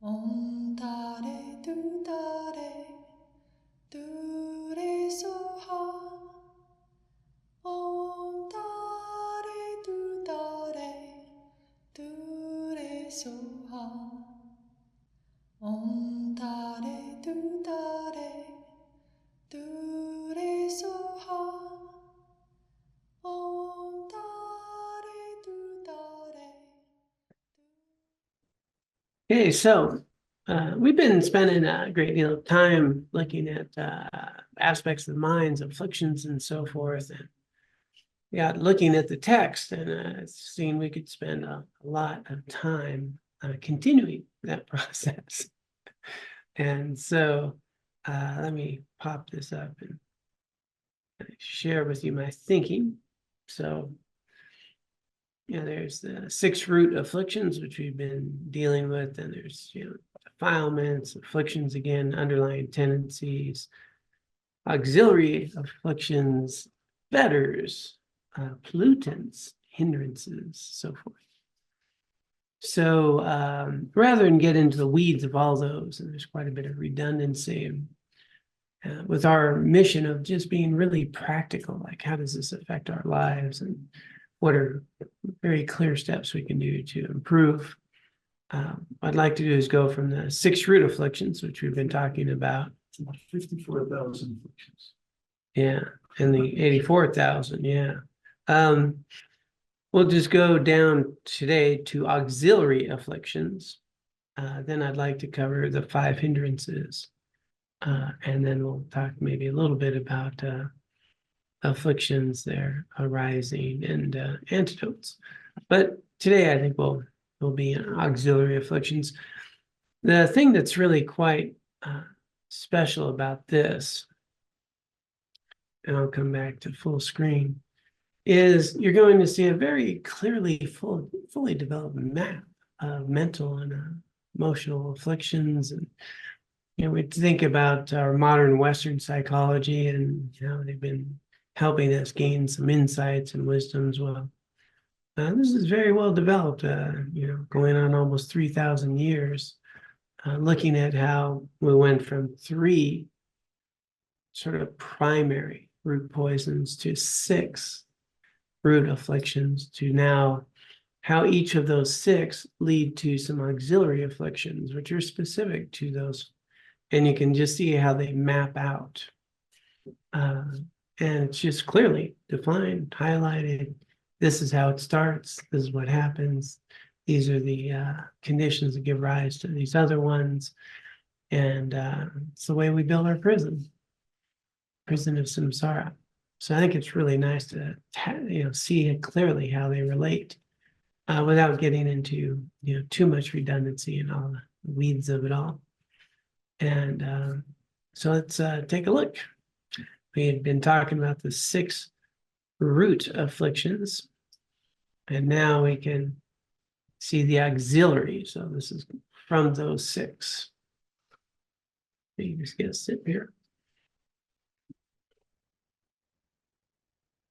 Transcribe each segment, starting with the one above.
Om Tare Tu Tare Tu Re Soha. Om Tare Tu Tare Tu Re Soha. Om Tare Tu Tare Tu Re Soha. Om Tare Tu Tare. Okay, so we've been spending a great deal of time looking at aspects of the minds, afflictions, and so forth. And yeah, looking at the text and seeing we could spend a lot of time continuing that process. And so let me pop this up and share with you my thinking. So, there's the 6 root afflictions, which we've been dealing with, and there's, defilements, afflictions again, underlying tendencies, auxiliary afflictions, fetters, pollutants, hindrances, so forth. So rather than get into the weeds of all those, and there's quite a bit of redundancy, with our mission of just being really practical, like how does this affect our lives and what are very clear steps we can do to improve. What I'd like to do is go from the 6 root afflictions, which we've been talking about. It's about 54,000 afflictions. Yeah, and the 84,000, yeah. We'll just go down today to auxiliary afflictions. Then I'd like to cover the 5 hindrances. And then we'll talk maybe a little bit about afflictions there arising and antidotes. But today I think we'll be in auxiliary afflictions. The thing that's really quite special about this, and I'll come back to full screen, is you're going to see a very clearly fully developed map of mental and emotional afflictions. And we think about our modern Western psychology, and they've been helping us gain some insights and wisdoms. Well, this is very well developed, going on almost 3,000 years, looking at how we went from 3 sort of primary root poisons to 6 root afflictions, to now how each of those 6 lead to some auxiliary afflictions, which are specific to those. And you can just see how they map out. And it's just clearly defined, highlighted. This is how it starts. This is what happens. These are the conditions that give rise to these other ones. And it's the way we build our prison of Samsara. So I think it's really nice to see clearly how they relate without getting into too much redundancy and all the weeds of it all. And so let's take a look. We had been talking about the 6 root afflictions, and now we can see the auxiliary. So this is from those 6. You just get a sip here.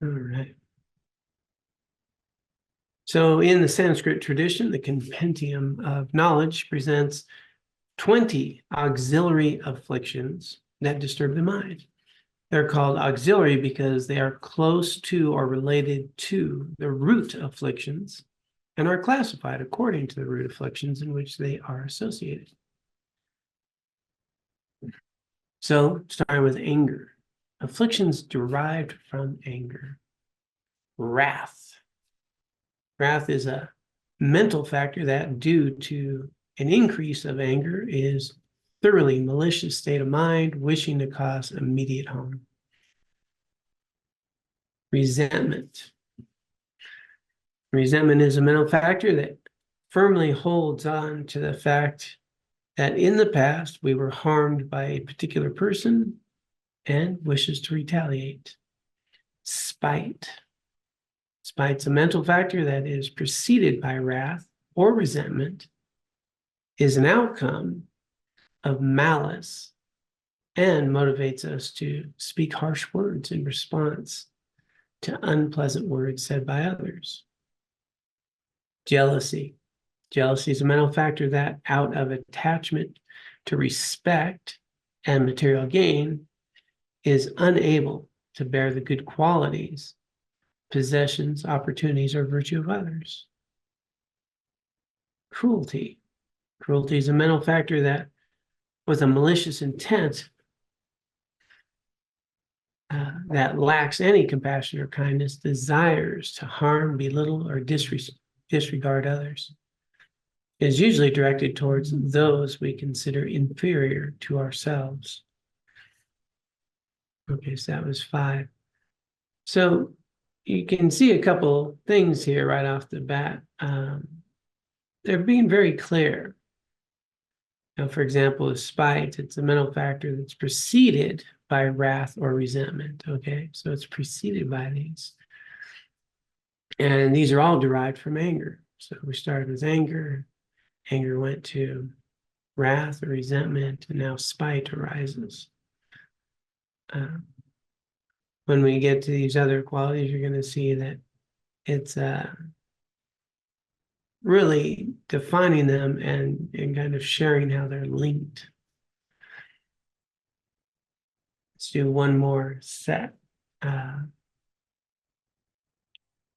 All right. So in the Sanskrit tradition, the compendium of knowledge presents 20 auxiliary afflictions that disturb the mind. They're called auxiliary because they are close to or related to the root afflictions and are classified according to the root afflictions in which they are associated. So, starting with anger. Afflictions derived from anger. Wrath. Wrath is a mental factor that, due to an increase of anger, is thoroughly malicious state of mind, wishing to cause immediate harm. Resentment. Resentment is a mental factor that firmly holds on to the fact that in the past we were harmed by a particular person and wishes to retaliate. Spite. Spite's a mental factor that is preceded by wrath or resentment, is an outcome of malice, and motivates us to speak harsh words in response to unpleasant words said by others. Jealousy. Jealousy is a mental factor that, out of attachment to respect and material gain, is unable to bear the good qualities, possessions, opportunities, or virtue of others. Cruelty. Cruelty is a mental factor that, with a malicious intent, that lacks any compassion or kindness, desires to harm, belittle, or disregard others. It is usually directed towards those we consider inferior to ourselves. Okay, so that was 5. So you can see a couple things here right off the bat. They're being very clear. Now, for example, spite, it's a mental factor that's preceded by wrath or resentment. Okay, so it's preceded by these. And these are all derived from anger. So we started with anger. Anger went to wrath or resentment, and now spite arises. When we get to these other qualities, you're going to see that it's really defining them and kind of sharing how they're linked. Let's do one more set.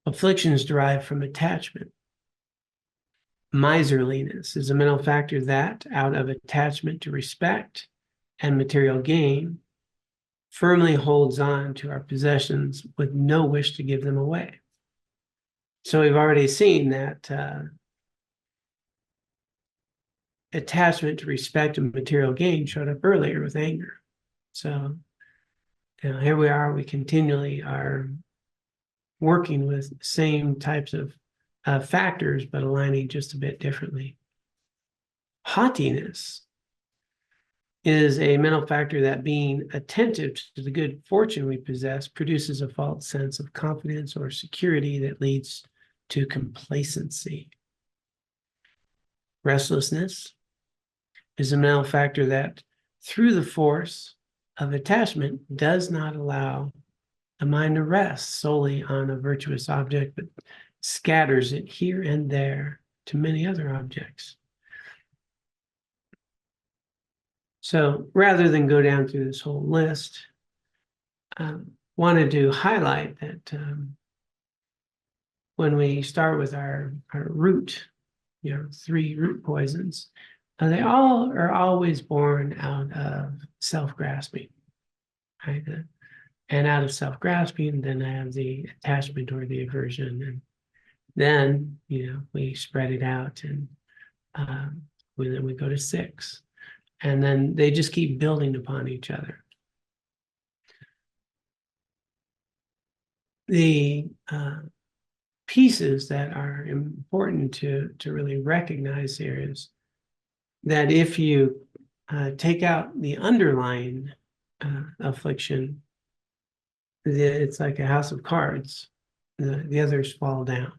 Afflictions derived from attachment. Miserliness is a mental factor that, out of attachment to respect and material gain, firmly holds on to our possessions with no wish to give them away. So we've already seen that attachment to respect and material gain showed up earlier with anger. So here we are, we continually are working with the same types of factors, but aligning just a bit differently. Haughtiness is a mental factor that, being attentive to the good fortune we possess, produces a false sense of confidence or security that leads to complacency. Restlessness is a mental factor that, through the force of attachment, does not allow the mind to rest solely on a virtuous object, but scatters it here and there to many other objects. So rather than go down through this whole list, wanted to highlight that when we start with our root, 3 root poisons, they all are always born out of self-grasping, right? And out of self-grasping, then I have the attachment or the aversion, and then we spread it out, and then we go to 6, and then they just keep building upon each other. The pieces that are important to really recognize here is that if you take out the underlying affliction, it's like a house of cards. The others fall down.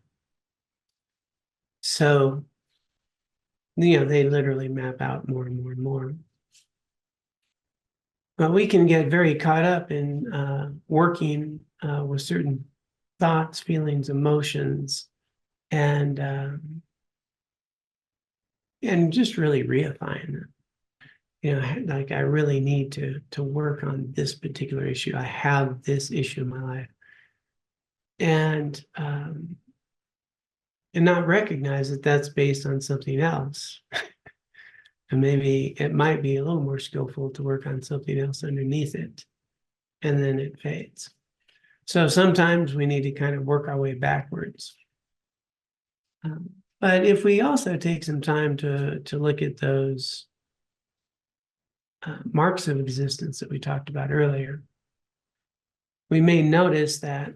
So, they literally map out more and more and more. But we can get very caught up in working with certain thoughts, feelings, emotions, and just really reifying them. Like, I really need to work on this particular issue. I have this issue in my life, and not recognize that that's based on something else. And maybe it might be a little more skillful to work on something else underneath it, and then it fades. So sometimes we need to kind of work our way backwards. But if we also take some time to look at those marks of existence that we talked about earlier, we may notice that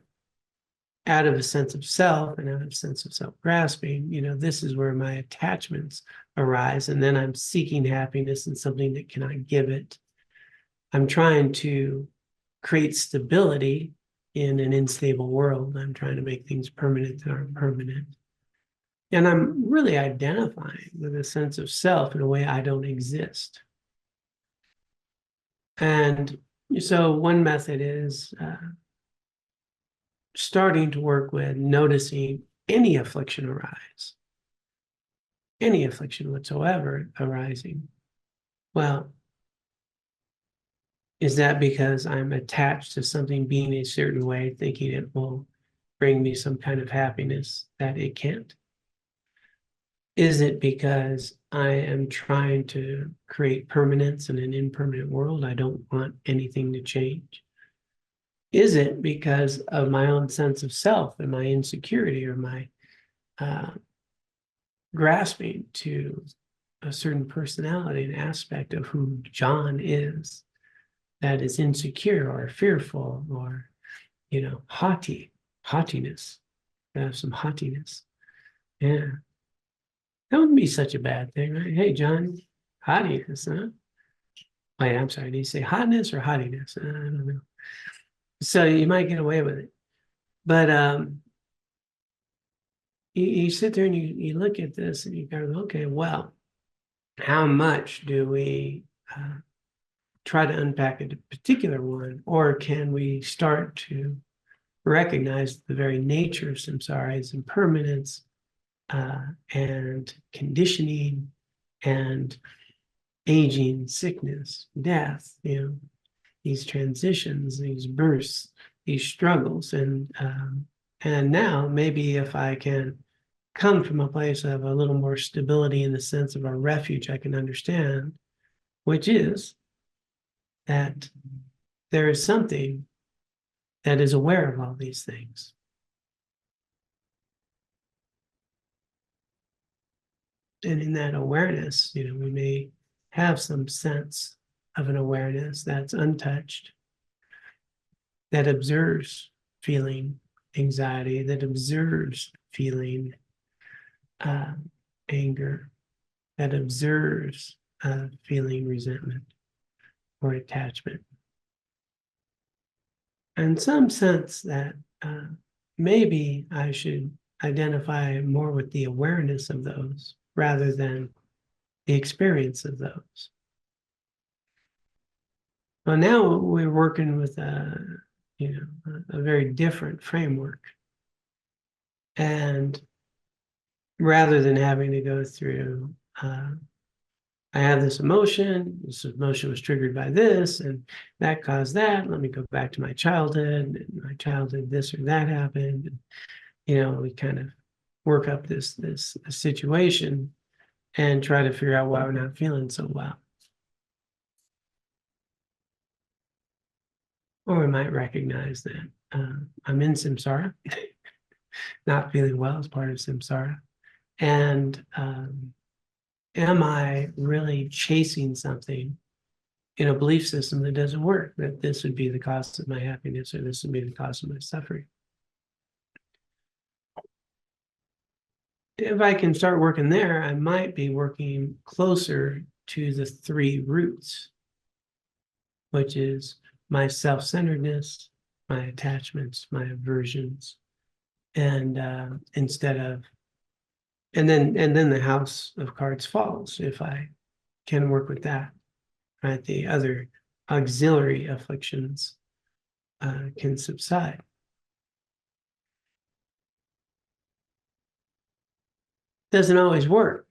out of a sense of self and out of a sense of self-grasping, this is where my attachments arise, and then I'm seeking happiness in something that cannot give it. I'm trying to create stability in an unstable world. I'm trying to make things permanent that aren't permanent. And I'm really identifying with a sense of self in a way I don't exist. And so one method is starting to work with noticing any affliction arise. any affliction whatsoever arising. Well, is that because I'm attached to something being a certain way, thinking it will bring me some kind of happiness that it can't? Is it because I am trying to create permanence in an impermanent world? I don't want anything to change. Is it because of my own sense of self and my insecurity or my grasping to a certain personality and aspect of who John is that is insecure or fearful or, haughtiness, some haughtiness? Yeah. That wouldn't be such a bad thing, right? Hey, John, haughtiness, huh? Wait, I'm sorry, did you say hotness or haughtiness? I don't know. So you might get away with it. But you sit there and you look at this and you go, okay, well, how much do we try to unpack a particular one, or can we start to recognize the very nature of samsara as impermanence and conditioning and aging, sickness, death, these transitions, these births, these struggles, and now maybe if I can come from a place of a little more stability in the sense of a refuge I can understand, which is that there is something that is aware of all these things. And in that awareness, we may have some sense of an awareness that's untouched, that observes feeling anxiety, that observes feeling anger, that observes feeling resentment or attachment. And some sense that maybe I should identify more with the awareness of those rather than the experience of those. Well, now we're working with a very different framework. And rather than having to go through, I have this emotion was triggered by this, and that caused that. Let me go back to my childhood. In my childhood, this or that happened. And, we kind of work up this situation and try to figure out why we're not feeling so well. Or we might recognize that I'm in samsara, not feeling well as part of samsara. And am I really chasing something in a belief system that doesn't work, that this would be the cause of my happiness or this would be the cause of my suffering? If I can start working there, I might be working closer to the three roots, which is my self-centeredness, my attachments, my aversions, and then the house of cards falls if I can work with that. Right, the other auxiliary afflictions can subside. Doesn't always work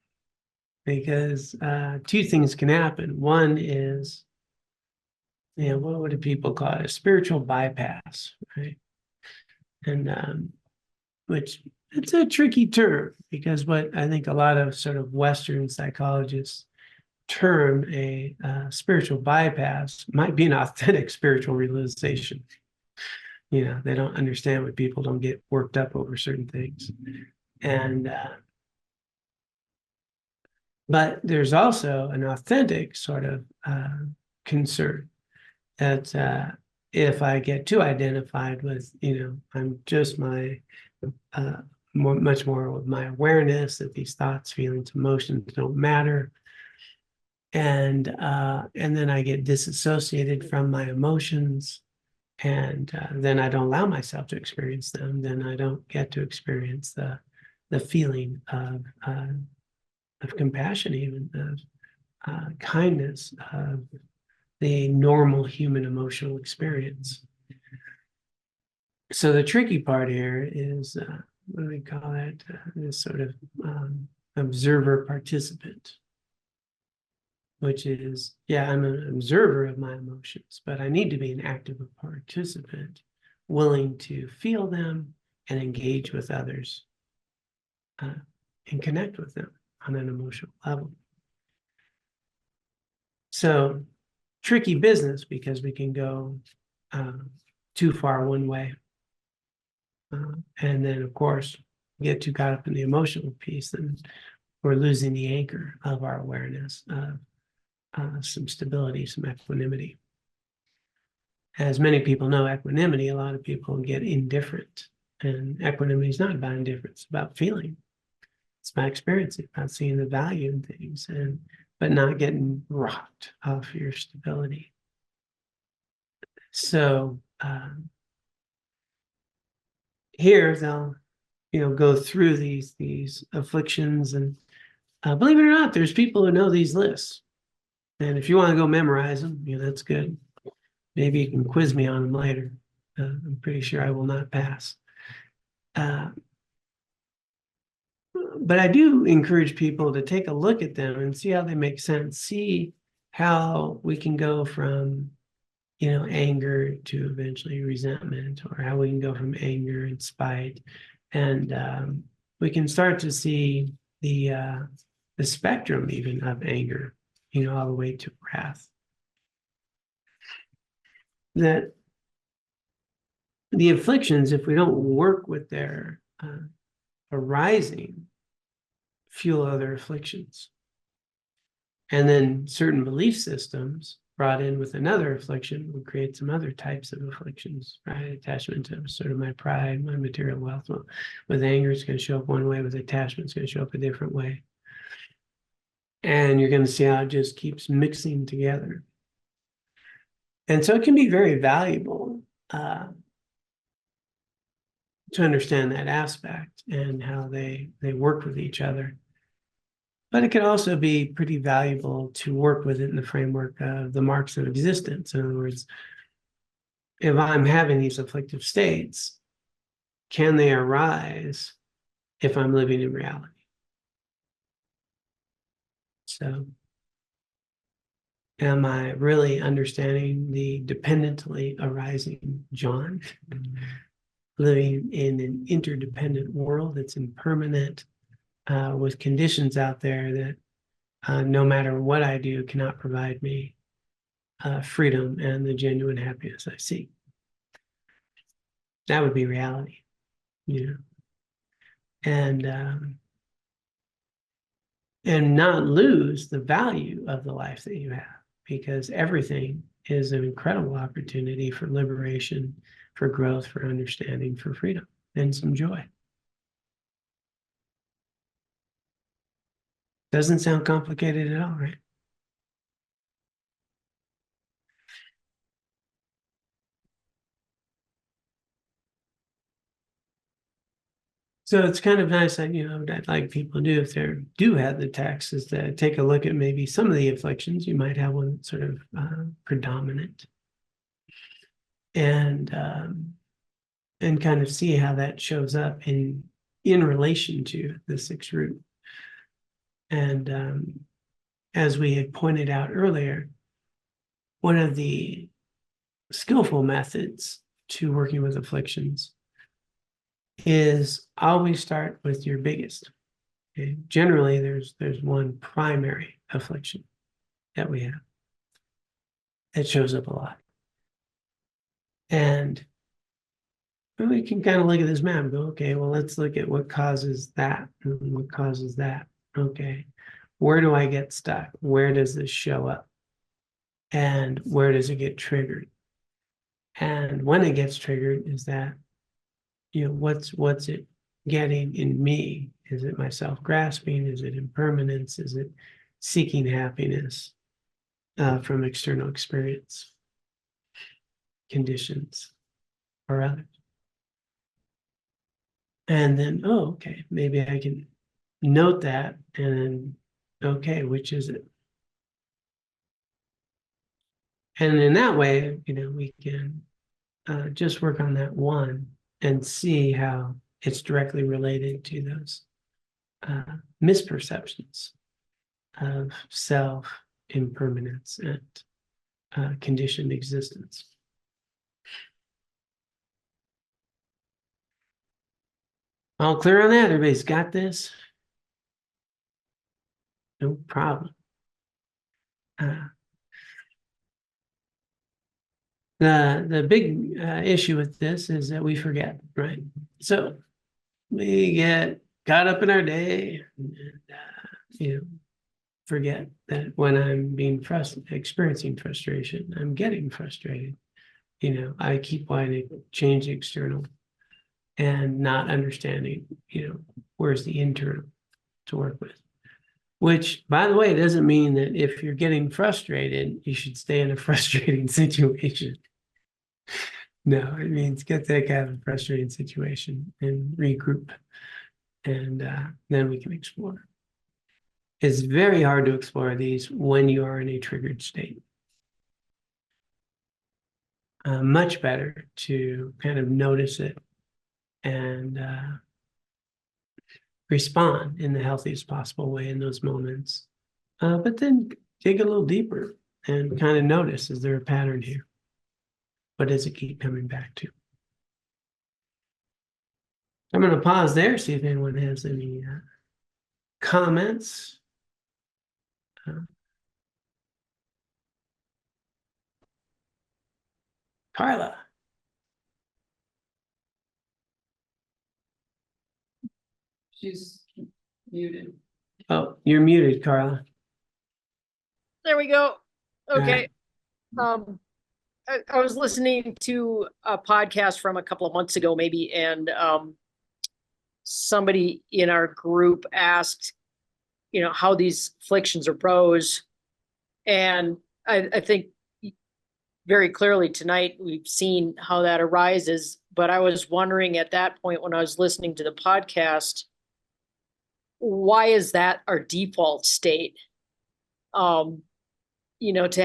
because two things can happen. One is, what do people call it? A spiritual bypass, right? And which it's a tricky term because what I think a lot of sort of Western psychologists term a spiritual bypass might be an authentic spiritual realization. They don't understand when people don't get worked up over certain things. And but there's also an authentic sort of concern that if I get too identified with, I'm just much more with my awareness that these thoughts, feelings, emotions don't matter. And then I get disassociated from my emotions, and then I don't allow myself to experience them. Then I don't get to experience the feeling of compassion, even of kindness, of the normal human emotional experience. So the tricky part here is what do we call it? This sort of observer participant, which is, yeah, I'm an observer of my emotions, but I need to be an active participant, willing to feel them and engage with others and connect with them on an emotional level. So tricky business, because we can go too far one way. And then, of course, get too caught up in the emotional piece, and we're losing the anchor of our awareness of some stability, some equanimity. As many people know, equanimity, a lot of people get indifferent. And equanimity is not about indifference, it's about feeling. It's about experiencing, about seeing the value in things, but not getting rocked off your stability. So here they'll, go through these afflictions, and believe it or not, there's people who know these lists. And if you want to go memorize them, that's good. Maybe you can quiz me on them later. I'm pretty sure I will not pass. But I do encourage people to take a look at them and see how they make sense. See how we can go from, anger to eventually resentment, or how we can go from anger and spite. And we can start to see the spectrum even of anger, all the way to wrath. That the afflictions, if we don't work with their arising, fuel other afflictions. And then certain belief systems brought in with another affliction will create some other types of afflictions, right? Attachment to sort of my pride, my material wealth. Well, with anger, it's going to show up one way. With attachment, it's going to show up a different way. And you're going to see how it just keeps mixing together. And so it can be very valuable to understand that aspect and how they work with each other. But it can also be pretty valuable to work with it in the framework of the marks of existence. In other words, if I'm having these afflictive states, can they arise if I'm living in reality? So, am I really understanding the dependently arising John, living in an interdependent world that's impermanent, with conditions out there that no matter what I do cannot provide me freedom and the genuine happiness I seek? That would be reality, and not lose the value of the life that you have, because everything is an incredible opportunity for liberation, for growth, for understanding, for freedom, and some joy. Doesn't sound complicated at all, right? So it's kind of nice that, what I'd like people to do, if they do have the text, is to take a look at maybe some of the afflictions. You might have one sort of predominant, and kind of see how that shows up in relation to the sixth root. And as we had pointed out earlier, one of the skillful methods to working with afflictions is always start with your biggest. Okay? Generally, there's one primary affliction that we have. It shows up a lot. And we can kind of look at this map and go, okay, well, let's look at what causes that and what causes that. Okay, where do I get stuck? Where does this show up? And where does it get triggered? And when it gets triggered, is that, what's it getting in me? Is it my self-grasping? Is it impermanence? Is it seeking happiness from external experience, conditions, or others? And then, okay, maybe I can note that, and then, okay, which is it? And in that way, we can just work on that one and see how it's directly related to those misperceptions of self, impermanence, and conditioned existence. All clear on that? Everybody's got this? No problem. The big issue with this is that we forget, right? So we get caught up in our day and forget that when I'm being experiencing frustration, I'm getting frustrated. I keep wanting to change the external and not understanding, where's the internal to work with. Which, by the way, doesn't mean that if you're getting frustrated, you should stay in a frustrating situation. No, it means get that kind of frustrating situation and regroup, and then we can explore. It's very hard to explore these when you are in a triggered state. Much better to kind of notice it and respond in the healthiest possible way in those moments. But then dig a little deeper and kind of notice, is there a pattern here? What does it keep coming back to? I'm going to pause there, see if anyone has any comments. Carla. She's muted. Oh, you're muted, Carla. There we go. Okay. I was listening to a podcast from a couple of months ago, maybe, and somebody in our group asked, how these afflictions are pros. And I think very clearly tonight we've seen how that arises. But I was wondering at that point when I was listening to the podcast, why is that our default state? To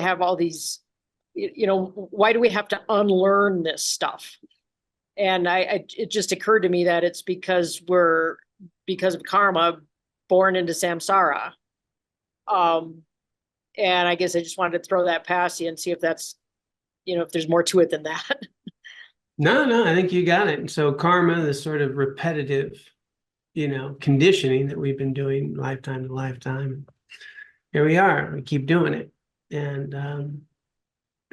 have all these, why do we have to unlearn this stuff? And it just occurred to me that it's because because of karma, born into samsara. And I guess I just wanted to throw that past you and see if that's, if there's more to it than that. No, I think you got it. So karma, this sort of repetitive, conditioning that we've been doing lifetime to lifetime. Here we are, we keep doing it. And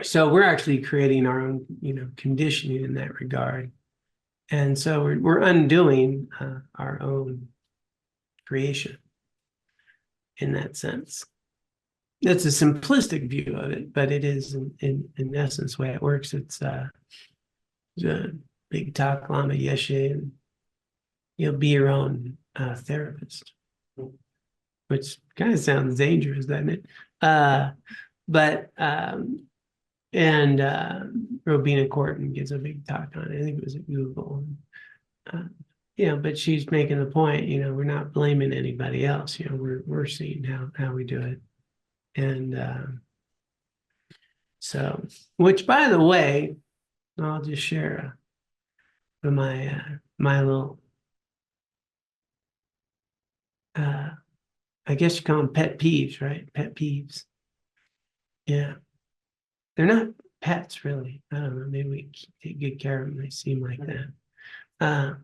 so we're actually creating our own, conditioning in that regard. And so we're undoing our own creation in that sense. That's a simplistic view of it, but it is in essence the way it works. It's the big talk Lama Yeshe, and you'll be your own therapist, which kind of sounds dangerous, doesn't it? Robina Corton gives a big talk on it. I think it was at Google. But she's making the point, we're not blaming anybody else. We're seeing how we do it. And so, which, by the way, I'll just share my little, I guess you call them pet peeves, right? Pet peeves. Yeah. They're not pets, really. I don't know. Maybe we take good care of them. They seem like that.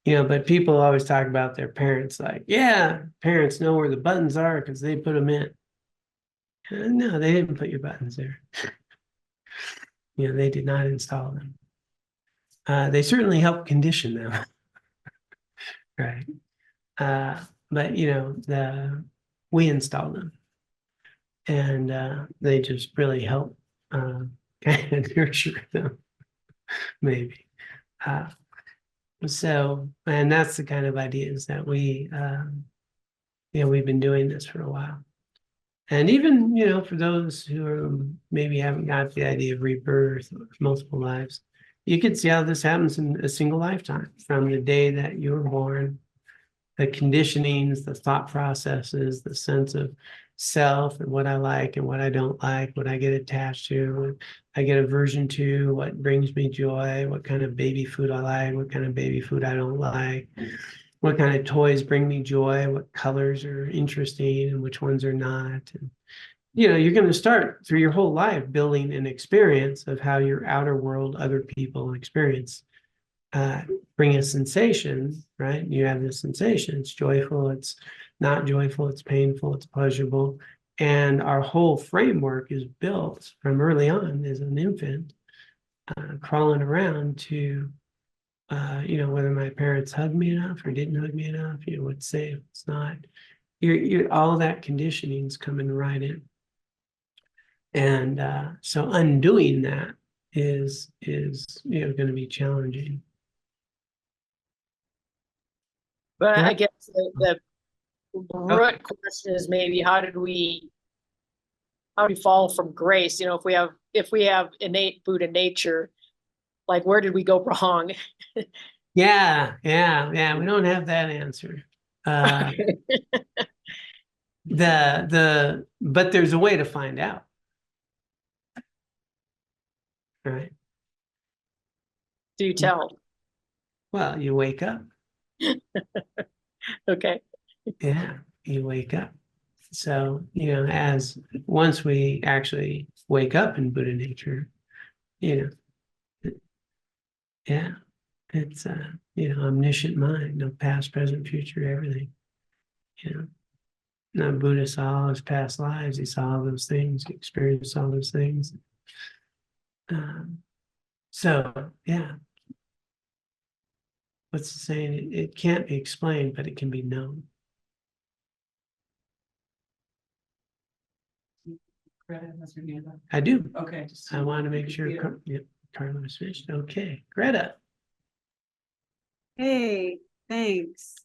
But people always talk about their parents like, yeah, parents know where the buttons are because they put them in. No, they didn't put your buttons there. They did not install them. They certainly help condition them. Right. But we install them. And they just really help kind of nurture them, maybe. So, and that's the kind of ideas that we've been doing this for a while. And even, for those who maybe haven't got the idea of rebirth or multiple lives, you can see how this happens in a single lifetime from the day that you were born. The conditionings, the thought processes, the sense of self and what I like and what I don't like, what I get attached to, what I get aversion to, what brings me joy, what kind of baby food I like, what kind of baby food I don't like, what kind of toys bring me joy, what colors are interesting and which ones are not. And, you're going to start through your whole life building an experience of how your outer world, other people experience, bring a sensation, right? You have this sensation, it's joyful, it's not joyful, it's painful, it's pleasurable. And our whole framework is built from early on as an infant, crawling around to, whether my parents hugged me enough or didn't hug me enough, what's safe, what's not. All of that conditioning's coming right in. And so undoing that is going to be challenging. But Yeah. I guess the root question is maybe how do we fall from grace? If we have innate Buddha nature, like where did we go wrong? Yeah. We don't have that answer. But there's a way to find out. Right. Do you tell? Well, you wake up. Okay. Yeah, you wake up. So, as once we actually wake up in Buddha nature, yeah, it's omniscient mind, no past, present, future, everything. Now Buddha saw all his past lives, he saw all those things, he experienced all those things. So yeah. What's the saying? It can't be explained, but it can be known. Greta has her hand up. I do. Okay. I want to make sure. Carlos finished. Okay, Greta. Hey, thanks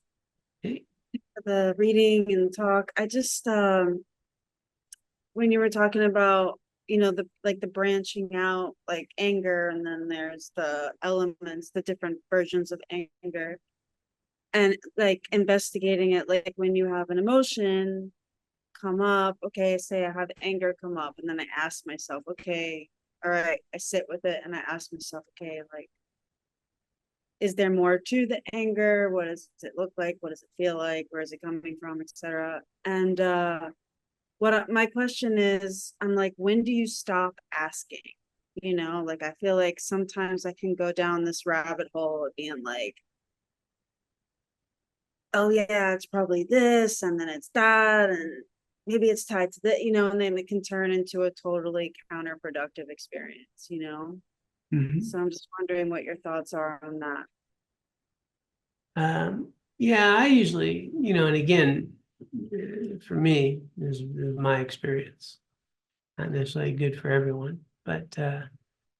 Hey. for the reading and talk. I just when you were talking about, the branching out, like anger, and then there's the elements, the different versions of anger, and like investigating it, like when you have an emotion come up, okay, say I have anger come up, and then I ask myself, okay, all right, I sit with it and I ask myself, okay, like, is there more to the anger? What does it look like? What does it feel like? Where is it coming from, etc.? And my question is, I'm like, when do you stop asking? Like I feel like sometimes I can go down this rabbit hole of being like, oh yeah, it's probably this, and then it's that, and maybe it's tied to that, and then it can turn into a totally counterproductive experience, Mhm. So I'm just wondering what your thoughts are on that. Yeah, I usually, and again, for me, this is my experience. Not necessarily good for everyone, but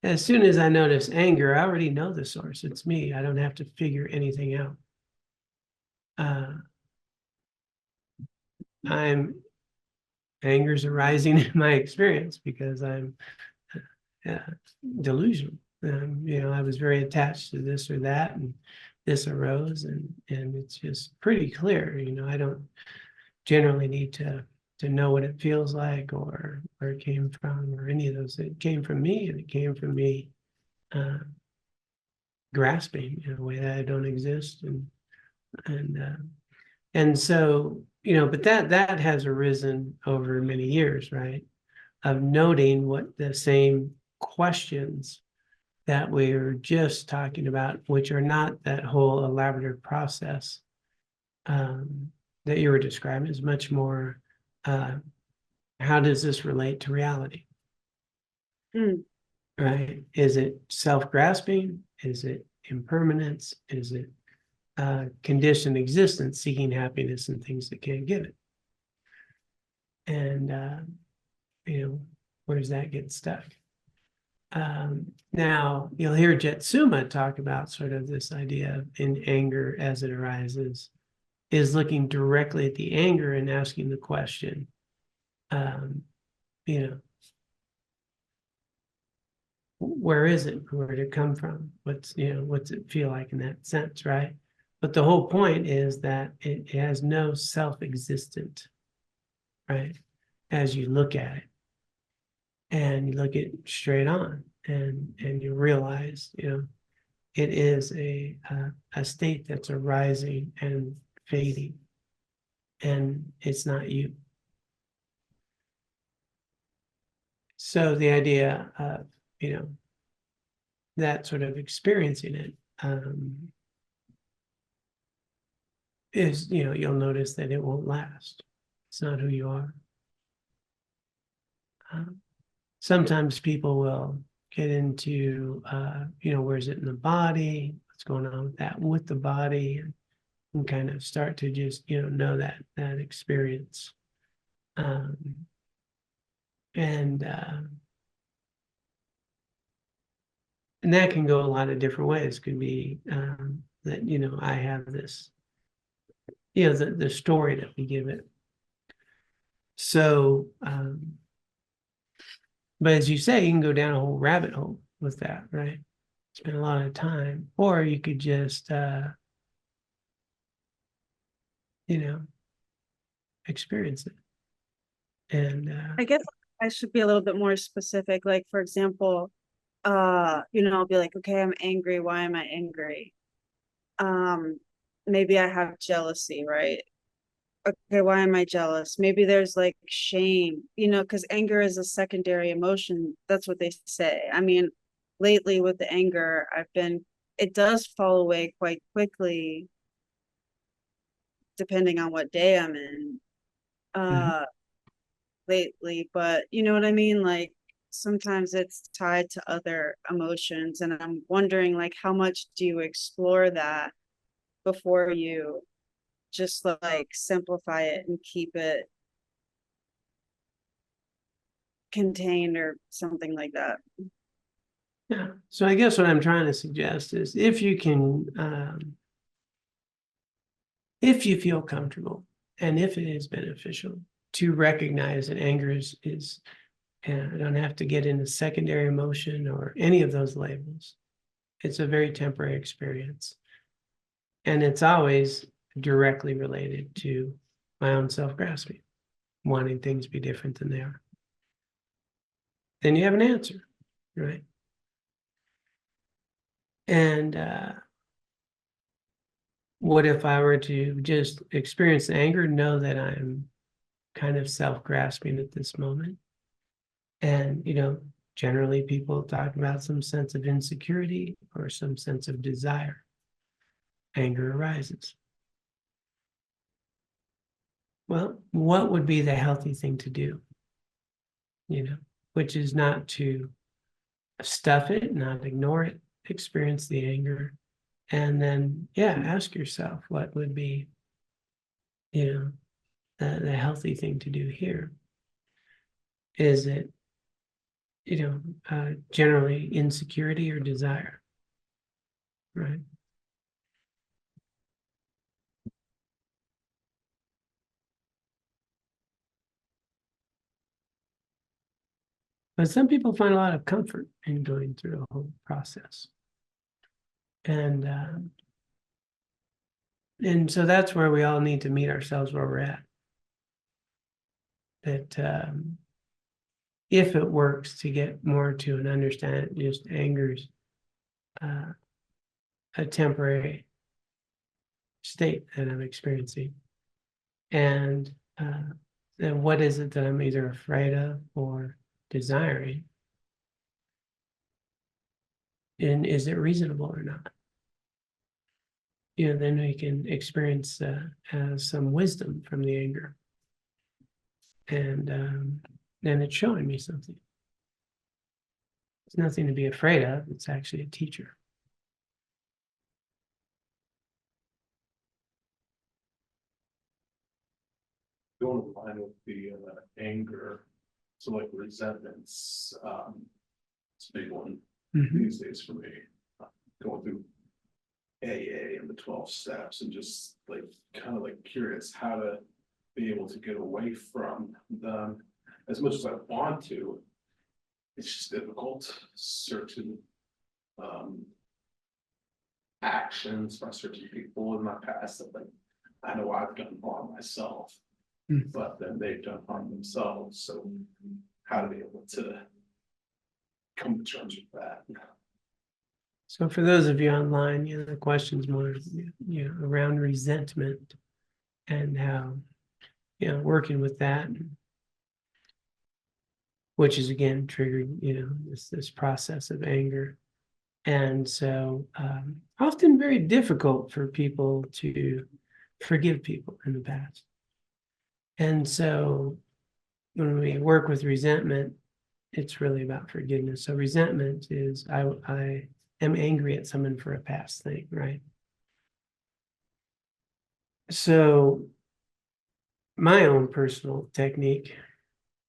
as soon as I notice anger, I already know the source. It's me. I don't have to figure anything out. Anger's arising in my experience because I'm delusional. I was very attached to this or that, and this arose, and it's just pretty clear. I don't generally need to know what it feels like or where it came from or any of those. It came from me, and it came from me grasping in a way that I don't exist, and so but that has arisen over many years, right? Of noting what the same questions that we were just talking about, which are not that whole elaborative process that you were describing, is much more how does this relate to reality? Right? Is it self-grasping? Is it impermanence? Is it conditioned existence seeking happiness and things that can't give it? And where does that get stuck? Now you'll hear Jetsuma talk about sort of this idea of in anger as it arises is looking directly at the anger and asking the question, where is it? Where did it come from? What's it feel like in that sense, right? But the whole point is that it has no self-existent, right? As you look at it, and you look at it straight on, and you realize, it is a state that's arising and fading, and it's not you. So the idea of, that sort of experiencing it is, you'll notice that it won't last. It's not who you are. Sometimes people will get into, where's it in the body? What's going on with the body? And kind of start to just, know that experience. And that can go a lot of different ways. Could be that, I have this, the story that we give it. So, but as you say, you can go down a whole rabbit hole with that, right? Spend a lot of time, or you could just, experience it. And I guess I should be a little bit more specific. Like, for example, I'll be like, okay, I'm angry. Why am I angry? Maybe I have jealousy, right? Okay, why am I jealous? Maybe there's like shame, because anger is a secondary emotion. That's what they say. I mean, lately with the anger, it does fall away quite quickly, depending on what day I'm in, lately. But you know what I mean? Like, sometimes it's tied to other emotions, and I'm wondering, like, how much do you explore that before you just like simplify it and keep it contained or something like that? yeah, so I guess what I'm trying to suggest is if you can, if you feel comfortable and if it is beneficial to recognize that anger is and I don't have to get into secondary emotion or any of those labels. It's a very temporary experience. And it's always directly related to my own self-grasping, wanting things to be different than they are. Then you have an answer, right? And what if I were to just experience the anger, know that I'm kind of self-grasping at this moment? And, generally people talk about some sense of insecurity or some sense of desire. Anger arises. Well, what would be the healthy thing to do? Which is not to stuff it, not ignore it, experience the anger, and then, ask yourself what would be, the healthy thing to do here. Is it, generally insecurity or desire, right? But some people find a lot of comfort in going through the whole process. And so that's where we all need to meet ourselves where we're at. That if it works to get more to an understanding, just anger's a temporary state that I'm experiencing. And then what is it that I'm either afraid of or desiring? And is it reasonable or not? Then we can experience some wisdom from the anger. And then it's showing me something. It's nothing to be afraid of. It's actually a teacher. Going line with the anger, so like resentments, it's a big one these days for me. Going through AA and the 12 steps and just like kind of like curious how to be able to get away from them as much as I want to. It's just difficult. Certain actions by certain people in my past that like I know I've done harm myself, but then they've done harm themselves. So how to be able to come to terms with that? So for those of you online, the question's more, around resentment and how, working with that, which is again triggering, this process of anger. And so often very difficult for people to forgive people in the past. And so when we work with resentment, it's really about forgiveness. So resentment is I am angry at someone for a past thing, right? So my own personal technique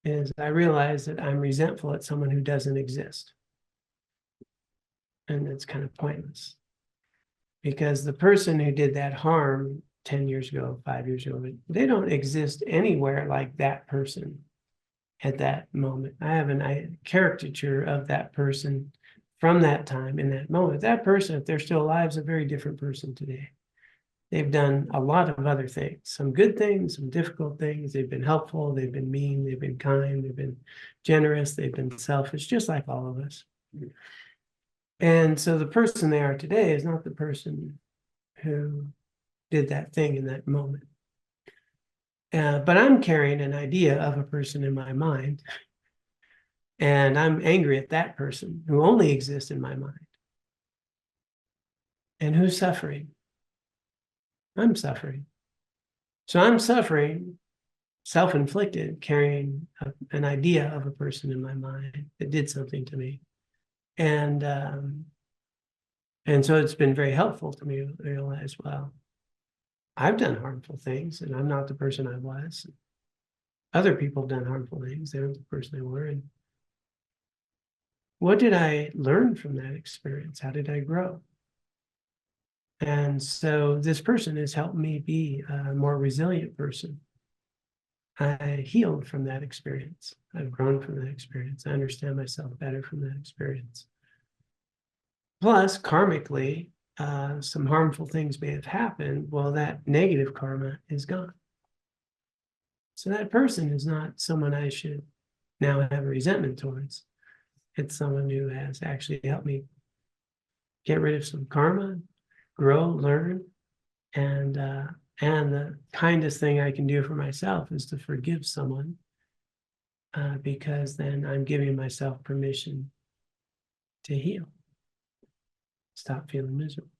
is I realize that I'm resentful at someone who doesn't exist. And it's kind of pointless. Because the person who did that harm 10 years ago, 5 years ago, they don't exist anywhere like that person at that moment. I have a caricature of that person from that time in that moment. That person, if they're still alive, is a very different person today. They've done a lot of other things, some good things, some difficult things. They've been helpful, they've been mean, they've been kind, they've been generous, they've been selfish, just like all of us. And so the person they are today is not the person who did that thing in that moment. But I'm carrying an idea of a person in my mind. And I'm angry at that person who only exists in my mind. And who's suffering? I'm suffering. So I'm suffering, self-inflicted, carrying an idea of a person in my mind that did something to me. And so it's been very helpful to me to realize, well, I've done harmful things and I'm not the person I was. Other people have done harmful things. They weren't the person they were. And what did I learn from that experience? How did I grow? And so this person has helped me be a more resilient person. I healed from that experience. I've grown from that experience. I understand myself better from that experience. Plus, karmically, some harmful things may have happened. Well, that negative karma is gone. So that person is not someone I should now have a resentment towards. It's someone who has actually helped me get rid of some karma, grow, learn, and the kindest thing I can do for myself is to forgive someone, because then I'm giving myself permission to heal, stop feeling miserable.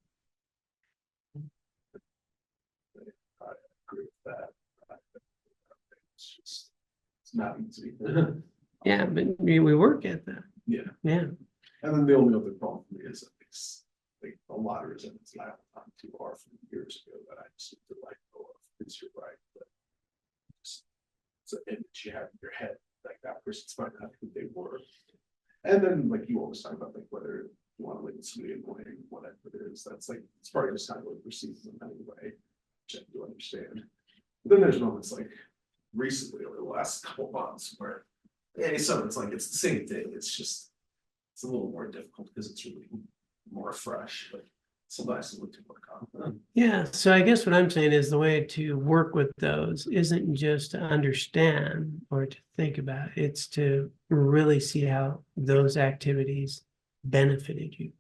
I agree with that. It's not easy. Yeah, but we work at that. Yeah. Yeah. And then the only other problem for me is that it's like a lot of resentments that I have on too far from years ago that I just need to let go of. It's your right, but it's an image you have in your head, like that person's might not who they were. And then like you always talk about like whether you want to live in somebody annoying, whatever it is, that's like it's probably just not really perceived in any way, which I do understand. But then there's moments like recently over the last couple of months where so it's like it's the same thing. It's just it's a little more difficult because it's really more fresh, but sometimes it's a little too work on. Yeah, so I guess what I'm saying is the way to work with those isn't just to understand or to think about, it's to really see how those activities benefited you.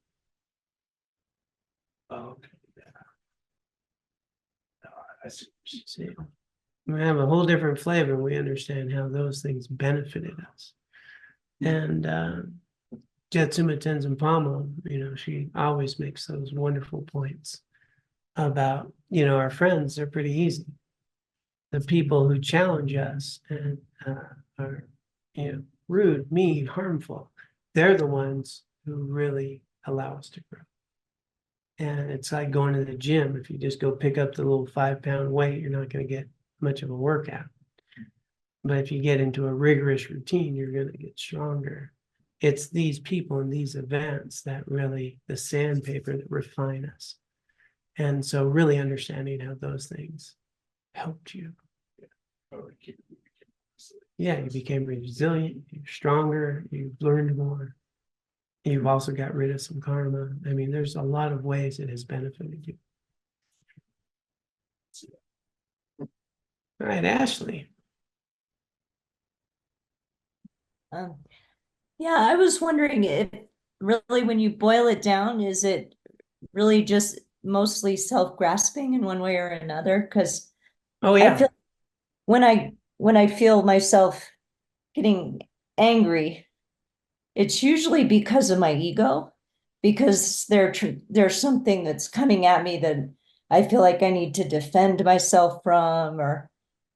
Okay. Yeah. No, I see. See, we have a whole different flavor when we understand how those things benefited us. And Jetsuma Tenzin Palmo, she always makes those wonderful points about, our friends are pretty easy. The people who challenge us and are, rude, mean, harmful, they're the ones who really allow us to grow. And it's like going to the gym. If you just go pick up the little 5-pound weight, you're not going to get much of a workout. But if you get into a rigorous routine, you're going to get stronger. It's these people and these events that really, the sandpaper that refine us. And so really understanding how those things helped you. Yeah, you became resilient, you're stronger, you've learned more. You've also got rid of some karma. I mean, there's a lot of ways it has benefited you. All right, Ashley. Yeah, I was wondering really, when you boil it down, is it really just mostly self-grasping in one way or another? Because Oh, I yeah. feel when I feel myself getting angry, it's usually because of my ego, because there's something that's coming at me that I feel like I need to defend myself from, or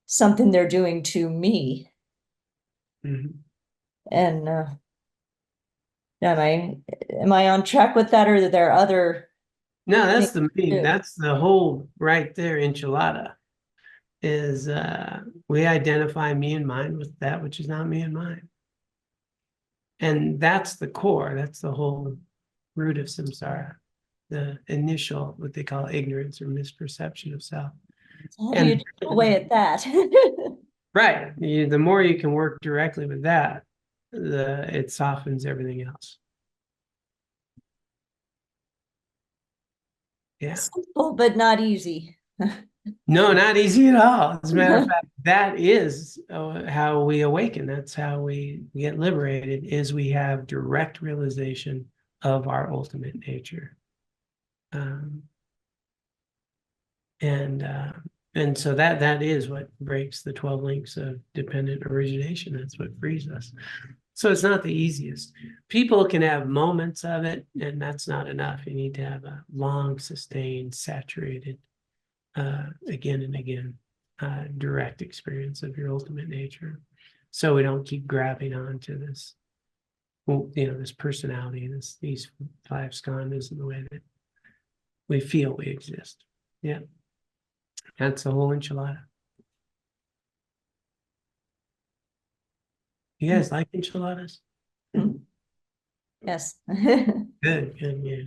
something they're doing to me. Mhm. And am I on track with that, or are there other No, that's things the main, too? that's the whole right there enchilada is we identify me and mine with that which is not me and mine. And that's the core, that's the whole root of samsara, the initial, what they call ignorance or misperception of self. How do you And chip away at that? right, the more you can work directly with that, it softens everything else. Yeah. Simple, but not easy. No, not easy at all. As a matter of fact, that is how we awaken. That's how we get liberated, is we have direct realization of our ultimate nature. And so that is what breaks the 12 links of dependent origination. That's what frees us. So it's not the easiest. People can have moments of it, and that's not enough. You need to have a long, sustained, saturated, again and again, direct experience of your ultimate nature. So we don't keep grabbing onto this, this personality, these 5 skandhas in the way that we feel we exist. Yeah. That's the whole enchilada. You guys like enchiladas? Yes. Good, yeah.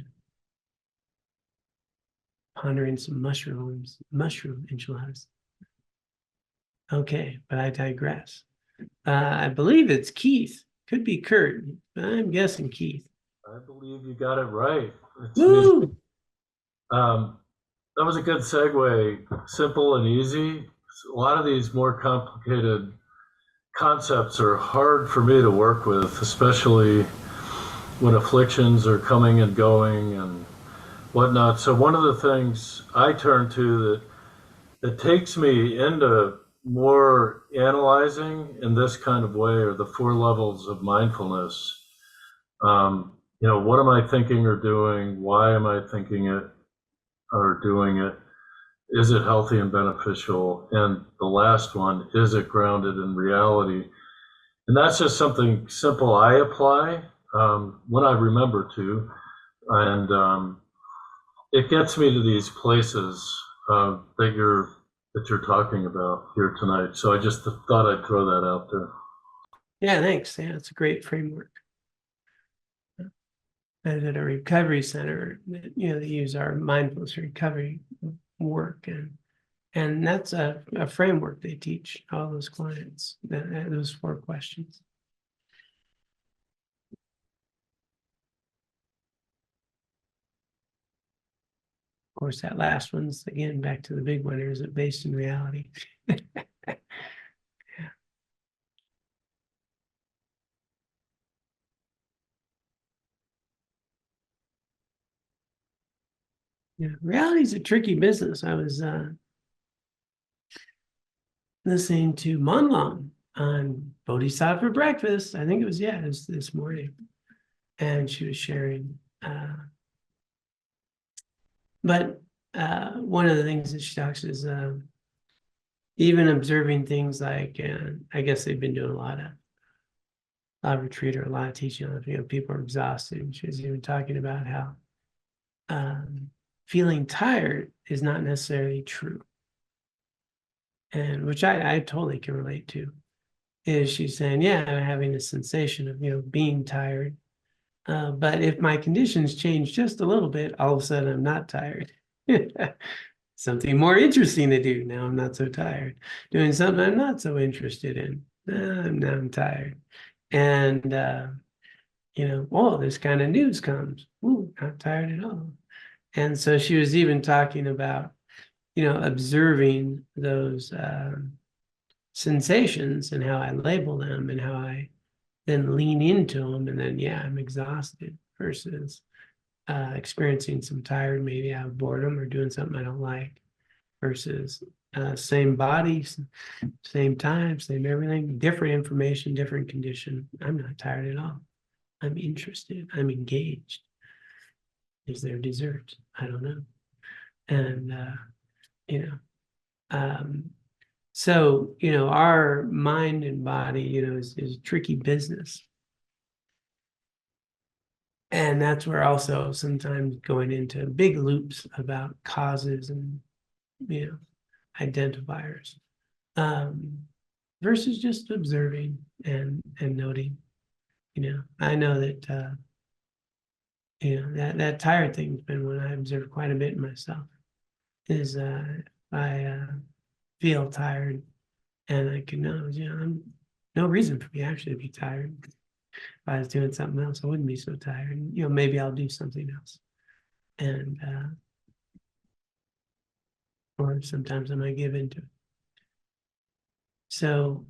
Pondering some mushroom enchiladas. Okay, but I digress. I believe it's Keith. Could be Kurt, but I'm guessing Keith. I believe you got it right. It's Woo! that was a good segue. Simple and easy. A lot of these more complicated concepts are hard for me to work with, especially when afflictions are coming and going and whatnot. So one of the things I turn to that takes me into more analyzing in this kind of way are the 4 levels of mindfulness. What am I thinking or doing? Why am I thinking it or doing it? Is it healthy and beneficial? And the last one, is it grounded in reality? And that's just something simple I apply when I remember to. And it gets me to these places that you're talking about here tonight. So I just thought I'd throw that out there. Yeah, thanks. Yeah, it's a great framework. And at a recovery center, they use our mindfulness recovery work, and that's a framework they teach all those clients, those 4 questions. Of course, that last one's, again, back to the big one, is it based in reality? Yeah, reality is a tricky business. I was listening to Monlong on Bodhisattva breakfast. I think it was this morning, and she was sharing. But one of the things that she talks is even observing things like, I guess they've been doing a lot of retreat or a lot of teaching on, people are exhausted. And she was even talking about how feeling tired is not necessarily true. And which I totally can relate to. Is she's saying, yeah, I'm having a sensation of, being tired. But if my conditions change just a little bit, all of a sudden I'm not tired. Something more interesting to do. Now I'm not so tired. Doing something I'm not so interested in. Now I'm tired. And, this kind of news comes. Ooh, not tired at all. And so she was even talking about, observing those sensations and how I label them and how I then lean into them. And then, I'm exhausted. versus experiencing some tired, maybe out of boredom or doing something I don't like, versus same body, same time, same everything, different information, different condition. I'm not tired at all. I'm interested. I'm engaged. Is there dessert? I don't know. And so our mind and body, is tricky business. And that's where also sometimes going into big loops about causes and, identifiers, versus just observing and noting. I know that, that tired thing's been one I observe quite a bit in myself, is I feel tired and I can know, I'm no reason for me actually to be tired. If I was doing something else, I wouldn't be so tired. Maybe I'll do something else. And or sometimes I might give into it. So,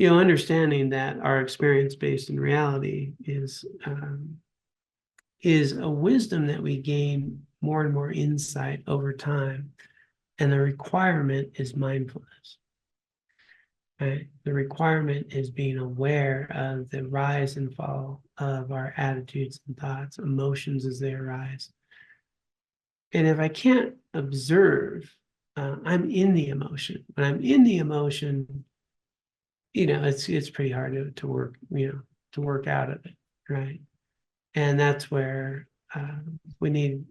understanding that our experience based in reality is a wisdom that we gain more and more insight over time. And the requirement is mindfulness. Right? The requirement is being aware of the rise and fall of our attitudes and thoughts, emotions as they arise. And if I can't observe, I'm in the emotion. When I'm in the emotion, it's pretty hard to work, to work out of it, right? And that's where we need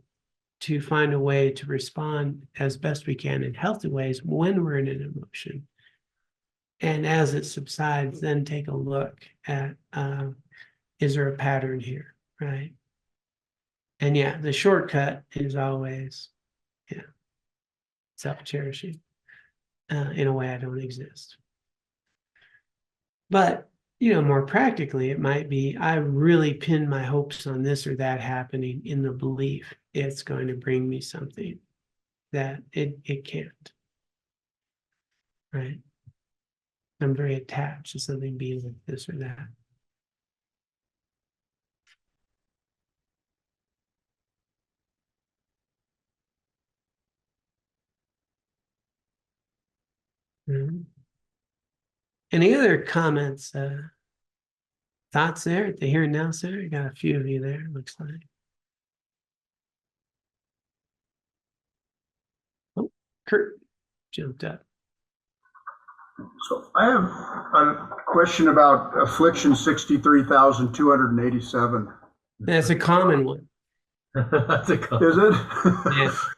to find a way to respond as best we can in healthy ways when we're in an emotion. And as it subsides, then take a look at, is there a pattern here, right? And the shortcut is always, self-cherishing. In a way I don't exist. But, more practically, it might be, I really pin my hopes on this or that happening in the belief it's going to bring me something that it can't, right? I'm very attached to something being like this or that. Any other comments, thoughts there at the here and now, sir? I got a few of you there, looks like. Oh, Kurt jumped up. So I have a question about affliction 63,287. That's a common one. That's a Is it?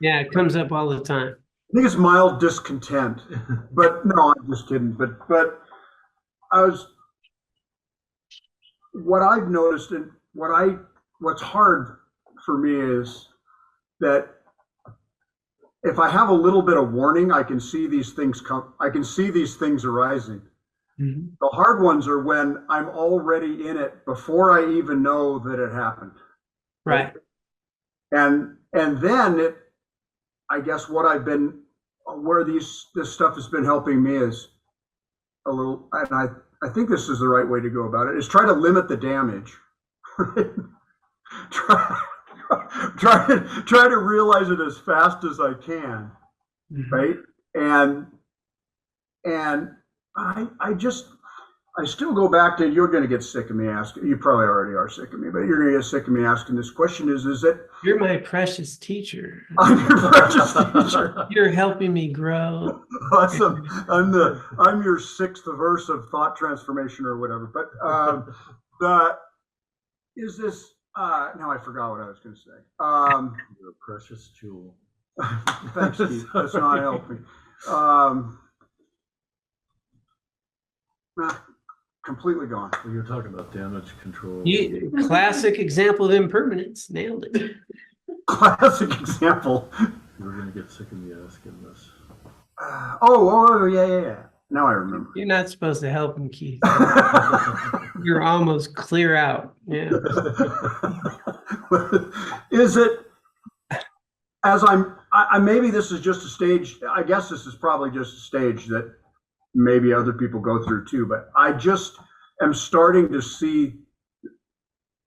Yeah, it comes up all the time. I think it's mild discontent, but no, I'm just kidding. But what I've noticed and what's hard for me is that if I have a little bit of warning, I can see these things come. I can see these things arising. Mm-hmm. The hard ones are when I'm already in it before I even know that it happened. Right. And then I guess where this stuff has been helping me is a little, and I think this is the right way to go about it, is try to limit the damage. try to realize it as fast as I can, mm-hmm. Right? And I still go back to, you're going to get sick of me asking, you probably already are sick of me, but you're going to get sick of me asking this question is that you're my precious teacher. I'm your precious teacher. You're helping me grow. Awesome. I'm your sixth verse of thought transformation or whatever. But is this now I forgot what I was going to say. You're a precious jewel. Thanks, Keith. That's not helping. Completely gone. Well, you're talking about damage control. Classic example of impermanence. Nailed it. Classic example. We're going to get sick of me asking this. Yeah. Now I remember. You're not supposed to help him, Keith. You're almost clear out. Yeah. Is it, as maybe this is just a stage, I guess this is probably just a stage that maybe other people go through too, but I just am starting to see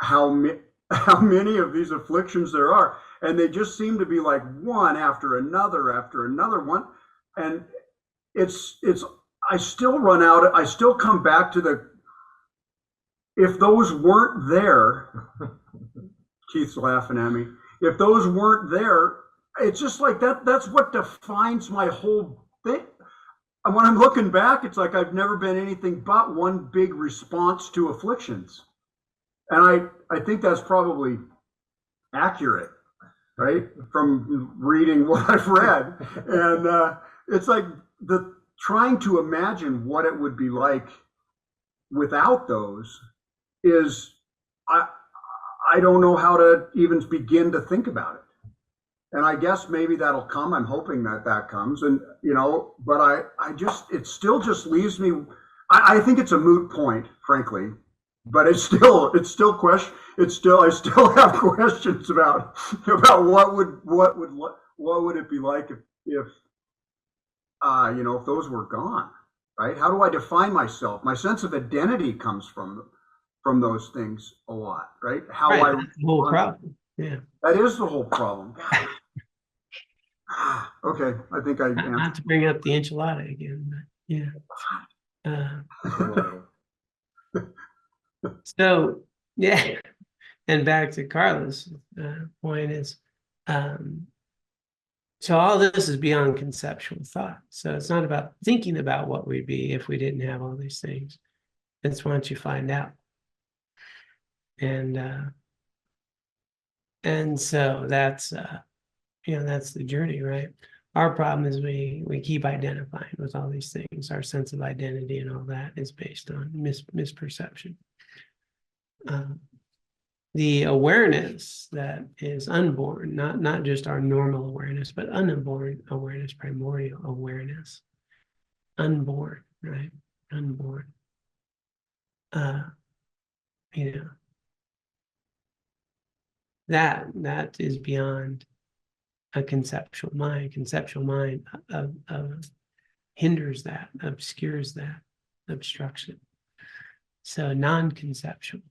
how many of these afflictions there are, and they just seem to be like one after another one, and it's I still run out. I still come back to the, if those weren't there, Keith's laughing at me. If those weren't there, it's just like that. That's what defines my whole thing. And when I'm looking back, it's like I've never been anything but one big response to afflictions. And I think that's probably accurate, right? From reading what I've read. And it's like the trying to imagine what it would be like without those is, I don't know how to even begin to think about it. And I guess maybe that'll come. I'm hoping that comes. And, you know, but I just, it still just leaves me, I think it's a moot point, frankly, but I still have questions about what would it be like if you know, if those were gone, right? How do I define myself? My sense of identity comes from those things a lot, right? How right, that's the whole problem. Yeah. That is the whole problem. Okay, I think I Not answered. to bring up the enchilada again, but yeah. So yeah, and back to Carla's point is, so all this is beyond conceptual thought. So it's not about thinking about what we'd be if we didn't have all these things. It's once you find out. And so that's you know, that's the journey, right? Our problem is we keep identifying with all these things. Our sense of identity and all that is based on misperception. The awareness that is unborn, not just our normal awareness, but unborn awareness, primordial awareness, unborn, right? Unborn. You know, that is beyond a conceptual mind. Conceptual mind hinders that, obscures that, obstruction. So non-conceptual.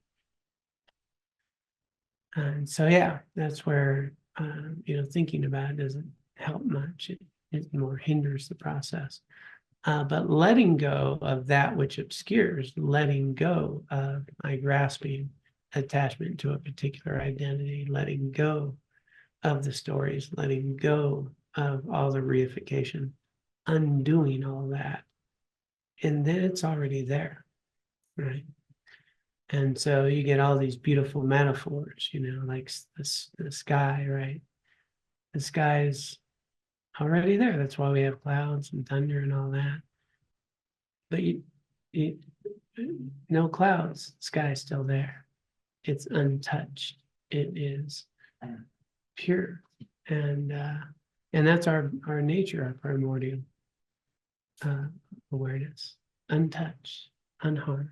And so, yeah, that's where, you know, thinking about it doesn't help much. It more hinders the process. But letting go of that which obscures, letting go of my grasping attachment to a particular identity, letting go of the stories, letting go of all the reification, undoing all that. And then it's already there, right? And so you get all these beautiful metaphors, you know, like the sky, right? The sky is already there. That's why we have clouds and thunder and all that. But no clouds, the sky is still there. It's untouched. It is pure. And that's our nature, our primordial awareness, untouched, unharmed.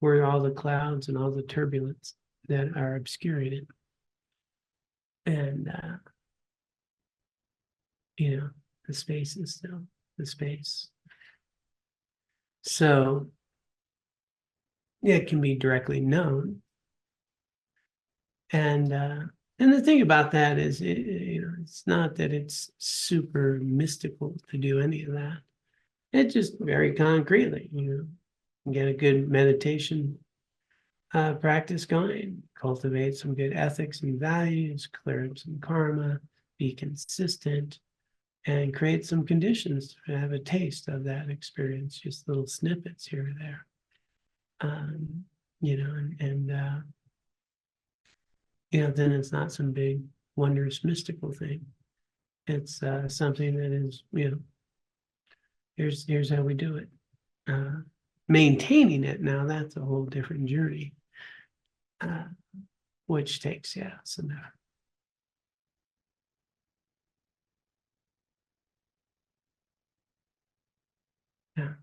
Where all the clouds and all the turbulence that are obscuring it. And, you know, the space is still the space. So it can be directly known. And the thing about that is, you know, it's not that it's super mystical to do any of that. It just very concretely, you know, get a good meditation practice going, cultivate some good ethics and values, clear up some karma, be consistent, and create some conditions to have a taste of that experience, just little snippets here or there. You know, and you know, then it's not some big, wondrous, mystical thing. It's something that is, you know, here's how we do it. Maintaining it now, that's a whole different journey, which takes, yeah, some effort. Yeah.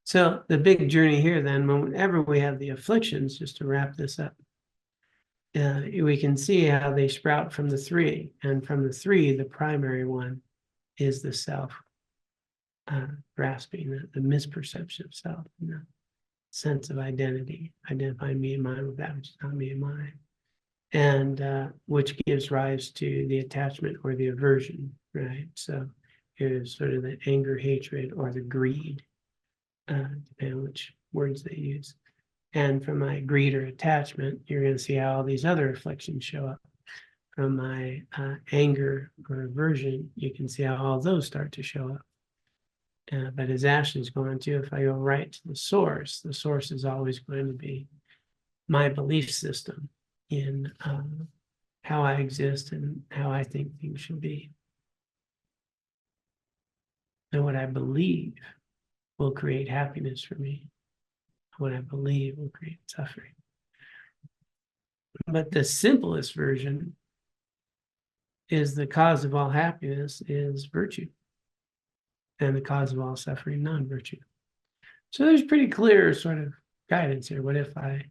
So the big journey here then, whenever we have the afflictions, just to wrap this up, we can see how they sprout from the three. And from the three, the primary one is the self grasping, the misperception of self. You know? sense of identity, identifying me and mine with that which is not me and mine, and which gives rise to the attachment or the aversion, right? So here's sort of the anger, hatred, or the greed, depending on which words they use. And from my greed or attachment, you're going to see how all these other afflictions show up. From my anger or aversion, you can see how all those start to show up. But as Ashley's going to, if I go right to the source is always going to be my belief system in how I exist and how I think things should be. And what I believe will create happiness for me. What I believe will create suffering. But the simplest version is the cause of all happiness is virtue. And the cause of all suffering, non-virtue. So there's pretty clear sort of guidance here. What if I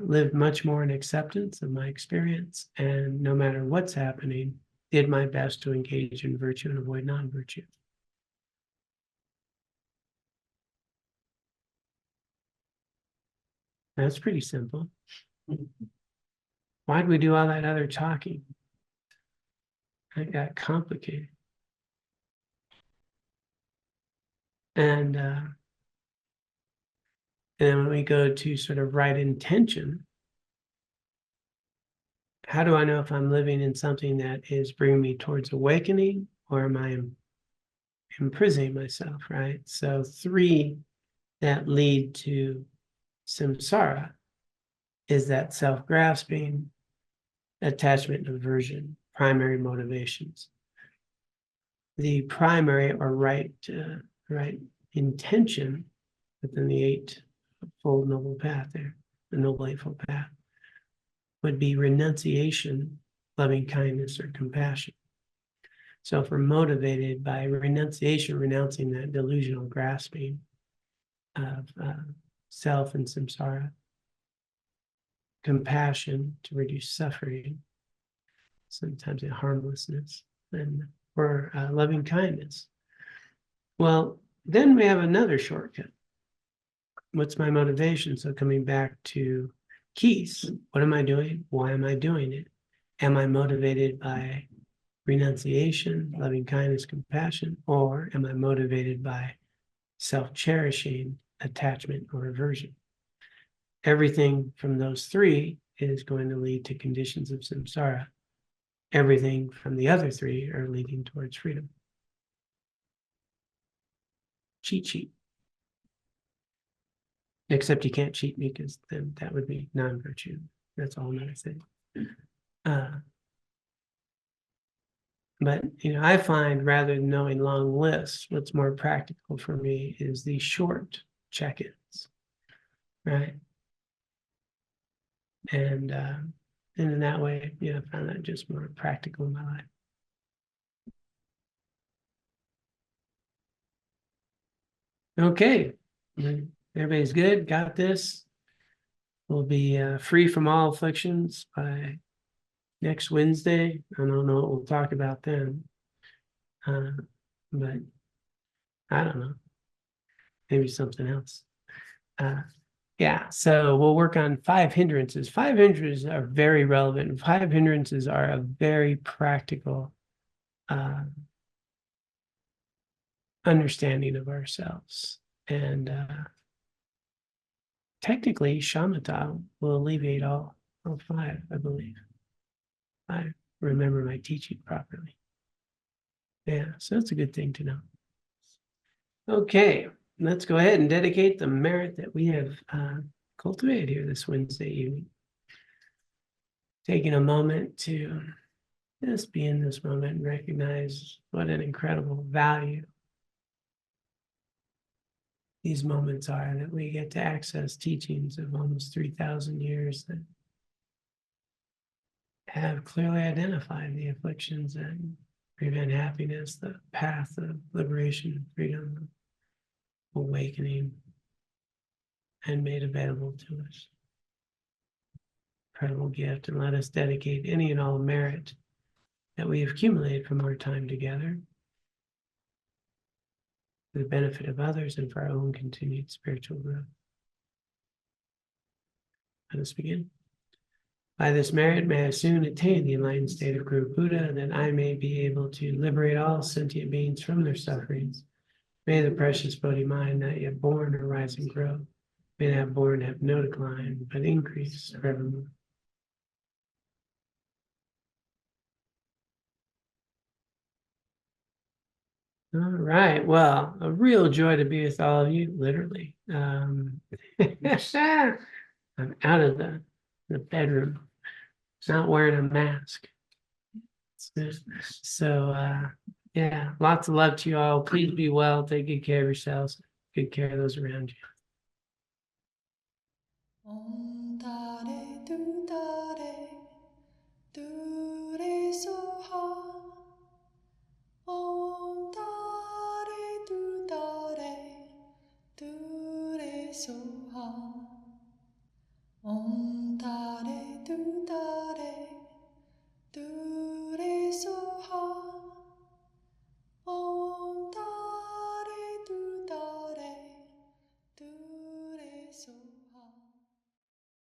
lived much more in acceptance of my experience and no matter what's happening, did my best to engage in virtue and avoid non-virtue? That's pretty simple. Why'd we do all that other talking? It got complicated. And then when we go to sort of right intention, how do I know if I'm living in something that is bringing me towards awakening, or am I imprisoning myself, right? So 3 that lead to samsara is that self-grasping, attachment, and aversion, primary motivations. The primary or right intention within the Eightfold Noble Path there, the Noble Eightfold Path, would be renunciation, loving kindness, or compassion. So if we're motivated by renunciation, renouncing that delusional grasping of self and samsara, compassion to reduce suffering, sometimes in harmlessness, or loving kindness. Well, then we have another shortcut. What's my motivation? So coming back to Keys, what am I doing? Why am I doing it? Am I motivated by renunciation, loving kindness, compassion, or am I motivated by self-cherishing, attachment, or aversion? Everything from those 3 is going to lead to conditions of samsara. Everything from the other 3 are leading towards freedom. Cheat sheet. Except you can't cheat me because then that would be non-virtue. That's all another thing. But I find rather than knowing long lists, what's more practical for me is these short check-ins, right? And in that way, I found that just more practical in my life. Okay, everybody's good, got this. We'll be free from all afflictions by next Wednesday. I don't know what we'll talk about then, but I don't know, maybe something else. Yeah, so we'll work on 5 hindrances. 5 hindrances are very relevant. 5 hindrances are a very practical understanding of ourselves. And technically, shamatha will alleviate all 5, I believe. I remember my teaching properly. Yeah, so that's a good thing to know. Okay, let's go ahead and dedicate the merit that we have cultivated here this Wednesday evening. Taking a moment to just be in this moment and recognize what an incredible value these moments are, that we get to access teachings of almost 3,000 years that have clearly identified the afflictions that prevent happiness, the path of liberation, freedom, awakening, and made available to us. Incredible gift, and let us dedicate any and all merit that we have accumulated from our time together for the benefit of others and for our own continued spiritual growth. Let us begin. By this merit may I soon attain the enlightened state of Guru Buddha, that I may be able to liberate all sentient beings from their sufferings. May the precious Bodhi mind not yet born arise and grow. May that born have no decline, but increase forevermore. All right. Well, a real joy to be with all of you, literally. I'm out of the bedroom, not wearing a mask. So, yeah, lots of love to you all. Please be well. Take good care of yourselves. Good care of those around you. Om Tare Tu Tare Tu Re Soha. Om Tare Tu Tare Tu Re Soha. Om Tare Tu Tare Tu Re Soha. Om Tare